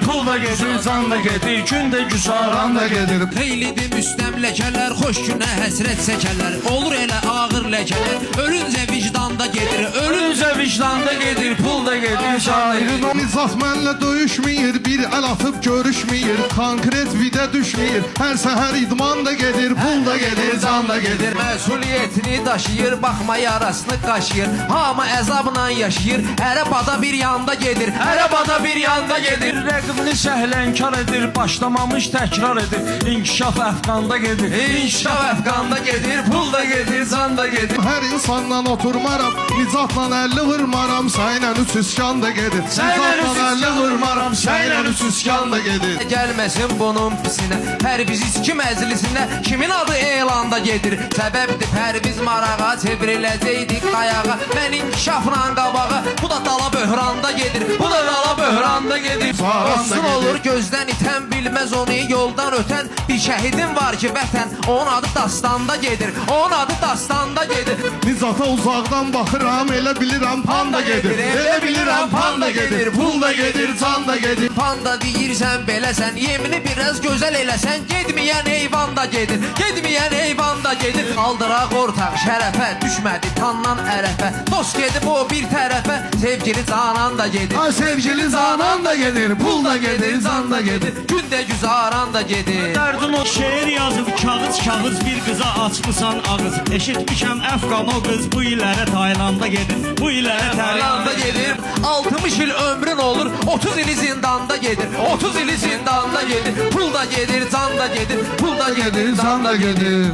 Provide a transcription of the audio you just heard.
pul da gedir, can da gedir, gündə güzaran da gedir. Xeylidir müstəmləkələr, xoş günə həsrət çəkərlər. Olur elə ağır ləkələr, ölüncə vicdanda gedir. Ölüncə vicdanda gedir, pul da gedir, şairin o. Nizat mənlə döyüşməyir, bir əl atıb görüşməyir, konkret vidə düşməyir, hər səhər idman da gedir, pul da gedir, can da gedir. Məsuliyyətini daşıyır, baxma yarasını qaşıyır. Hamı əzabla yaşayır, ərəbada bir yanda gedir. Ərəbada bir yanda gedir, rəqibini səhlənkar edir, başlamamış təkrar edir, inkişaf əfqanda gedir, İnkişaf əfqanda gedir, pul da gedir, can da gedir. Hər insanla oturmaram, Nizatla 50 vurmaram, səylə 3 üskan da gedir. Səylə üç Nizatla 50 üskan vurmaram, səylə 3 üskan da gedir. Gəlməsin bunun pisinə, Pərviz 2 məclisində kimin adı elanda gedir. Səbəbdir Pərviz marağa, çevriləcəkdik qayağa. Mən inkişafla qabağa, bu da dala böhranda gedir. Bu da dala böhranda gedir. Olsun olur gözdən itən, bilməz onu yoldan ötən. Bir şəhidin var ki vətən, onun adı dastanda gedir. Onun adı dastanda gedir. Nizata uzaqdan baxıram, elə bilirəm panda gedir. Elə bilirəm panda gedir, pul da gedir, can da gedir. Panda deyirsən beləsən, yemini biraz gözəl eləsən, gedməyən heyvan da gedir. Gedməyən heyvan da gedir. Qaldıraq ortaq şərəfə, düşmədi tandan ərəfə. Dost gedib o bir tərəfə, sevgili canan da gedir. Ay sevgili canan da gedir, pul da gedir, can da gedir. Gündə güzaran da gedir. Dərdin o Şeir yazıb kağız kağız bir qıza açmısan ağız. Eşitmişəm Əfqan o qız bu illərə Taylanda gedir. Bu illərə Taylanda gedir. 60 il ömrün olur, 30 ili zindanda gedir. 30 ili zindanda gedir. Pul da gedir, can da gedir. Pul da gedir, can da gedir.